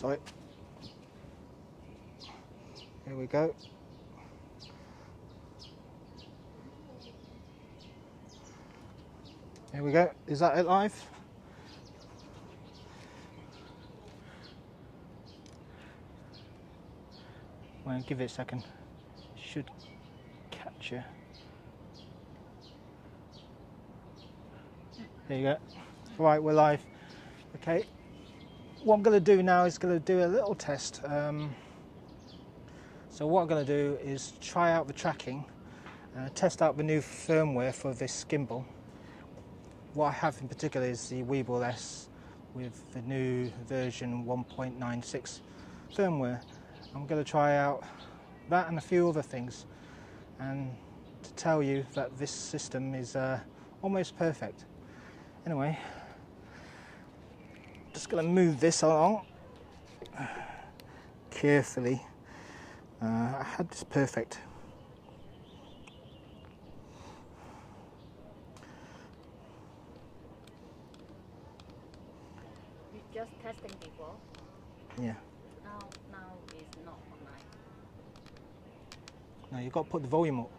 sorry. Here we go. Here we go. Is that it live? Well, give it a second. Should capture. There you go. Right, we're live. Okay. What I'm going to do now is going to do a little test. So what I'm going to do is try out the tracking, test out the new firmware for this gimbal. What I have in particular is the Weebill S with the new version 1.96 firmware. I'm going to try out that and a few other things, and to tell you that this system is almost perfect. Anyway, just going to move this along carefully. I had this perfect. You just testing before? Yeah. Now it's not online. No, you've got to put the volume up.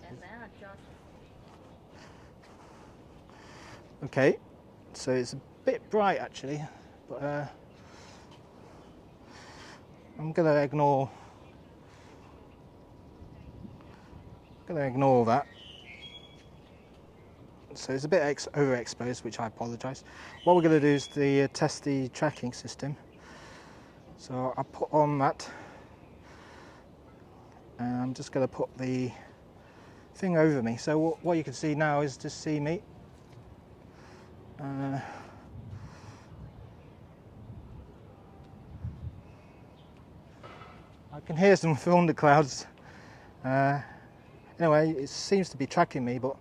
And then adjust. Okay, so it's a bit bright actually, but I'm gonna ignore that. So it's a bit overexposed, which I apologise. What we're going to do is test the tracking system. So I'll put on that, and I'm just going to put the thing over me. So what you can see now is just see me. I can hear some thunderclouds. Anyway, it seems to be tracking me, but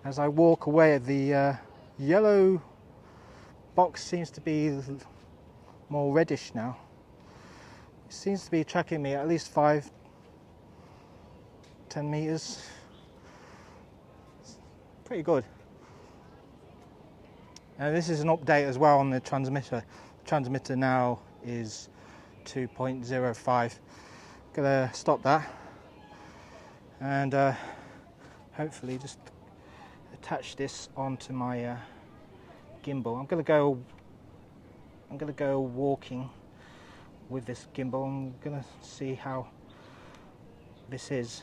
as I walk away, the yellow box seems to be more reddish now. It seems to be tracking me at least 5-10 meters. It's pretty good. This is an update as well on the transmitter. The transmitter now is 2.05. Gonna stop that and hopefully just attach this onto my gimbal. I'm gonna go walking with this gimbal. I'm gonna see how this is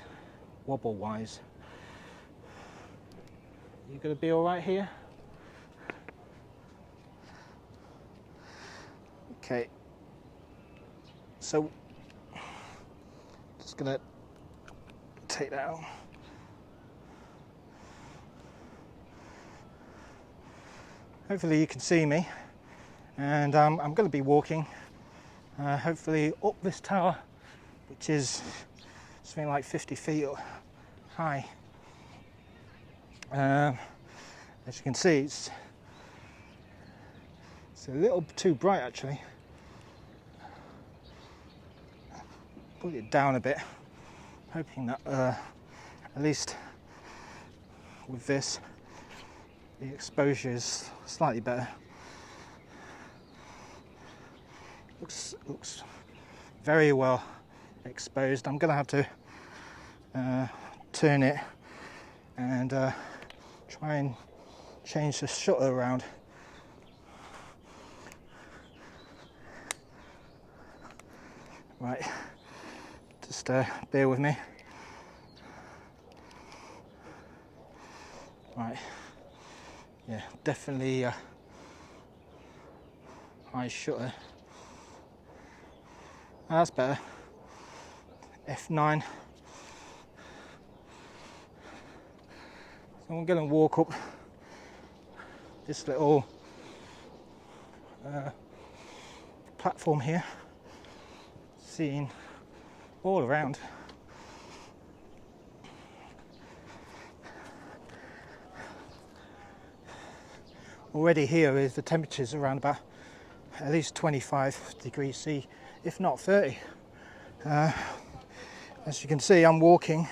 wobble wise. You gonna be all right here? Okay. So just gonna take that out. Hopefully you can see me, and I'm going to be walking hopefully up this tower, which is something like 50 feet high. As you can see, it's a little too bright actually. Put it down a bit, hoping that at least with this the exposure is slightly better. Looks very well exposed. I'm gonna have to turn it and try and change the shutter around. Right, just bear with me. Right, yeah, definitely high shutter. That's better. F9. So I'm going to walk up this little platform here, seeing all around. Already here is the temperatures around about at least 25 degrees C, if not 30. As you can see, I'm walking.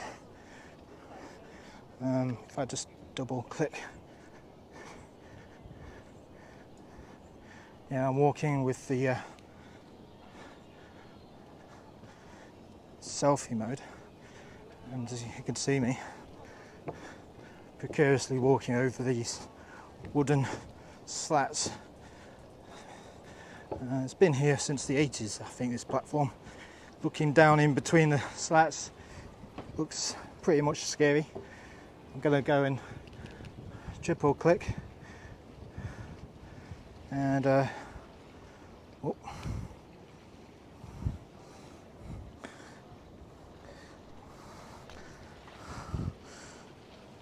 If I just double click, Yeah, I'm walking with the selfie mode, and as you can see me precariously walking over these wooden slats. It's been here since the 80s, I think, this platform. Looking down in between the slats looks pretty much scary. I'm going to go and triple click and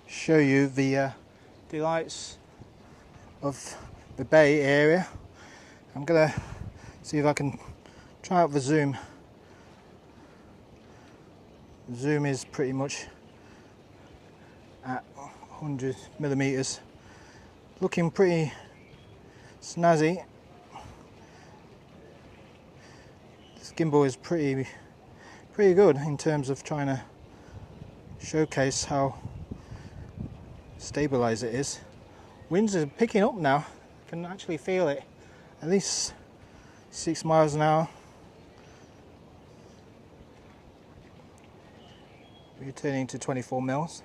show you the delights of the Bay Area. I'm going to see if I can try out the zoom. The zoom is pretty much at 100mm, looking pretty snazzy. This gimbal is pretty good in terms of trying to showcase how stabilized it is. Winds are picking up now. I can actually feel it. At least 6 miles an hour. We're turning to 24 mils.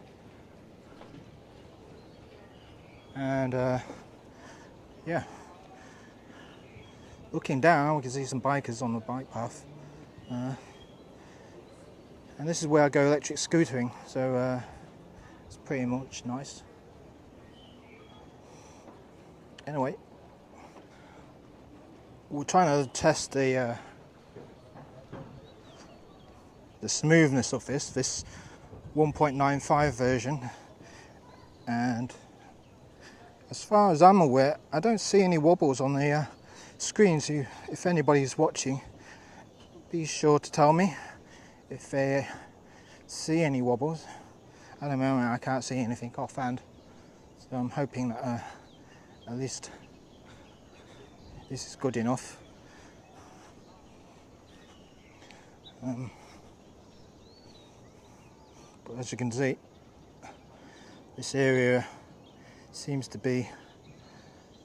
And yeah, looking down we can see some bikers on the bike path. And this is where I go electric scootering, so it's pretty much nice. Anyway, we're trying to test the smoothness of this 1.95 version, and as far as I'm aware, I don't see any wobbles on the screen. So if anybody's watching, be sure to tell me if they see any wobbles. At the moment I can't see anything offhand, so I'm hoping that at least this is good enough. But as you can see, this area seems to be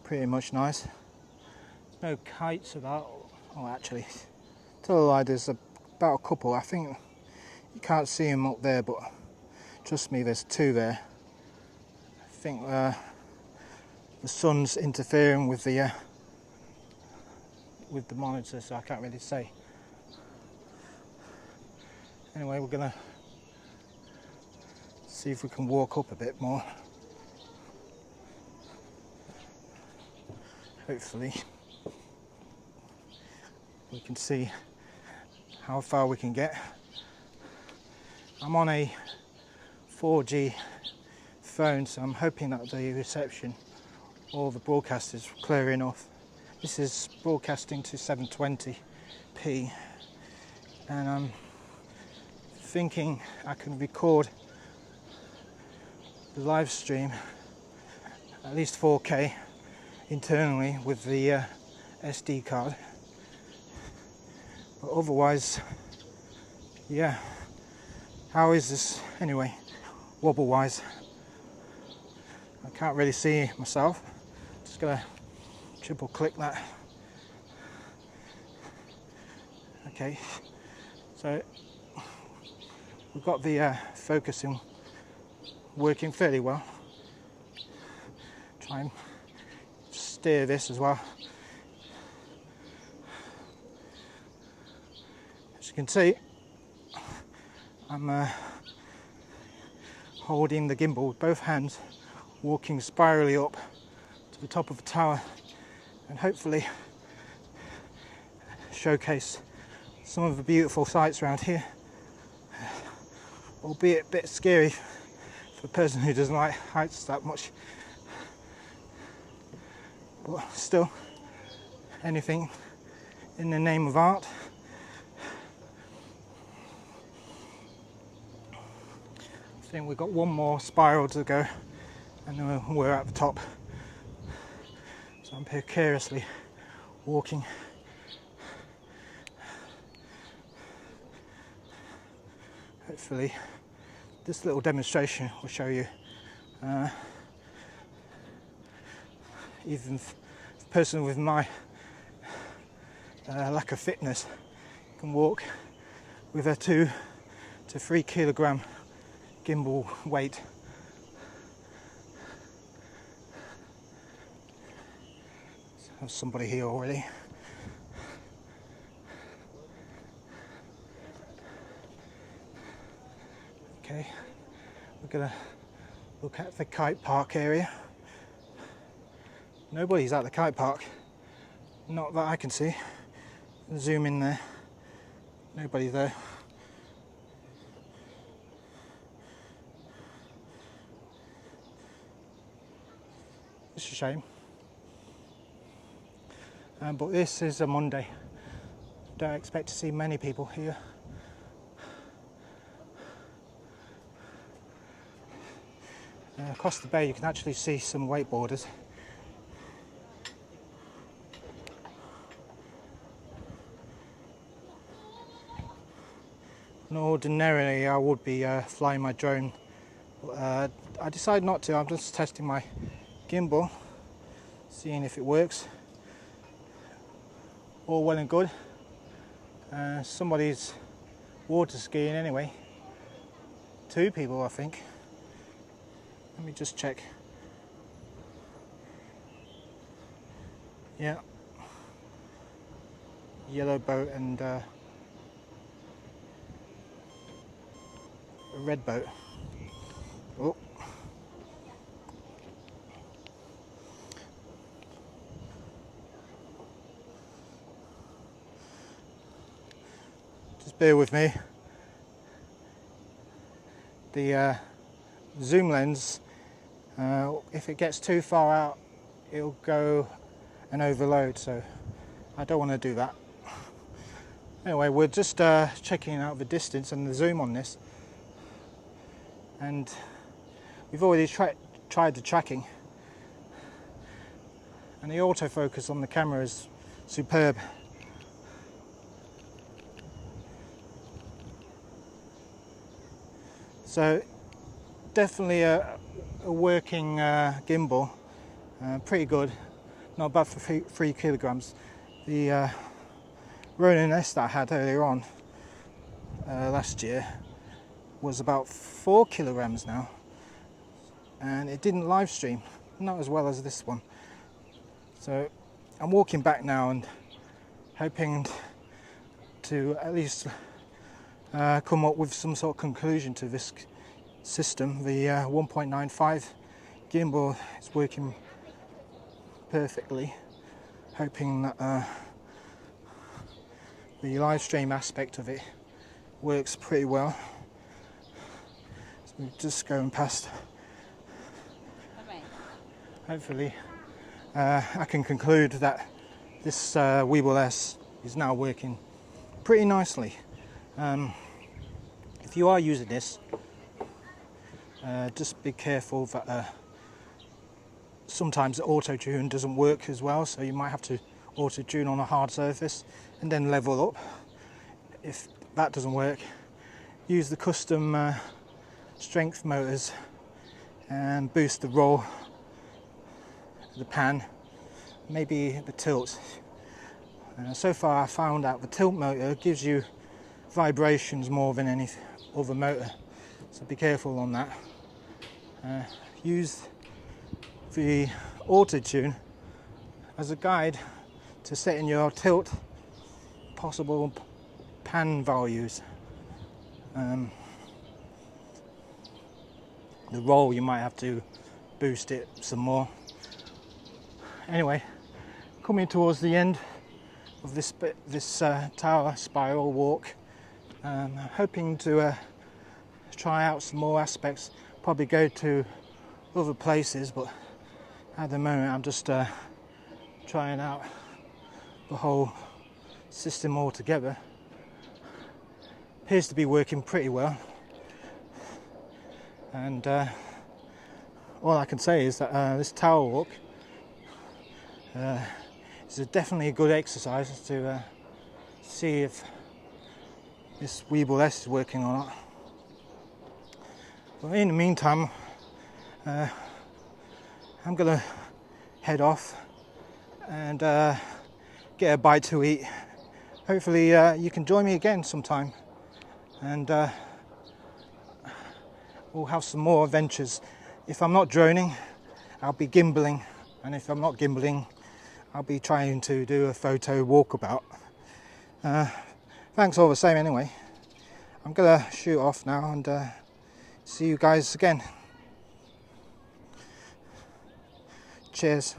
pretty much nice. No kites about. Oh, actually, tell a lie, there's about a couple. I think you can't see them up there, but trust me, there's two there. I think the sun's interfering with the monitor, so I can't really say. Anyway, we're gonna see if we can walk up a bit more. Hopefully we can see how far we can get. I'm on a 4G phone, so I'm hoping that the reception or the broadcast is clear enough. This is broadcasting to 720p, and I'm thinking I can record the live stream at least 4K internally with the SD card, but otherwise, yeah. How is this anyway, wobble wise? I can't really see myself. Just gonna triple click that. Okay, so we've got the focusing working fairly well. Try and steer this as well. As you can see, I'm holding the gimbal with both hands, walking spirally up to the top of the tower, and hopefully showcase some of the beautiful sights around here, albeit a bit scary for a person who doesn't like heights that much, but still, anything in the name of art. I think we've got one more spiral to go and then we're at the top. So I'm precariously walking. Hopefully this little demonstration will show you even a person with my lack of fitness can walk with a 2 to 3 kilogram gimbal weight. There's somebody here already. Okay, we're gonna look at the kite park area. Nobody's at the kite park, not that I can see. Zoom in there, nobody there. It's a shame. But this is a Monday. Don't expect to see many people here. Across the bay you can actually see some wakeboarders. And ordinarily I would be flying my drone. I decided not to. I'm just testing my gimbal, seeing if it works. All well and good. Somebody's water skiing anyway. 2 people, I think. Let me just check. Yeah. Yellow boat and a red boat. Oh. Just bear with me. The zoom lens, if it gets too far out, it'll go and overload, so I don't want to do that. Anyway, we're just checking out the distance and the zoom on this, and we've already tried the tracking, and the autofocus on the camera is superb. So definitely a working gimbal, pretty good, not bad for 3 kilograms. The Ronin S that I had earlier on last year was about 4 kilograms now, and it didn't live stream, not as well as this one. So I'm walking back now and hoping to at least come up with some sort of conclusion to this system. The 1.95 gimbal is working perfectly, hoping that the live stream aspect of it works pretty well. So we're just going past. Hopefully I can conclude that this weebill S is now working pretty nicely. If you are using this, just be careful that sometimes the auto tune doesn't work as well, so you might have to auto tune on a hard surface and then level up. If that doesn't work, use the custom strength motors and boost the roll, the pan, maybe the tilt. So far I found out the tilt motor gives you vibrations more than any other motor, so be careful on that. Use the auto tune as a guide to setting your tilt, possible pan values. The roll, you might have to boost it some more. Anyway, coming towards the end of this tower spiral walk, hoping to try out some more aspects, probably go to other places, but at the moment I'm just trying out the whole system altogether. Appears to be working pretty well, and all I can say is that this tower walk is definitely a good exercise to see if this weebill S is working or not. But in the meantime, I'm gonna head off and get a bite to eat hopefully you can join me again sometime, and we'll have some more adventures. If I'm not droning, I'll be gimbaling, and if I'm not gimbaling, I'll be trying to do a photo walkabout. Thanks all the same anyway. I'm gonna shoot off now and see you guys again. Cheers.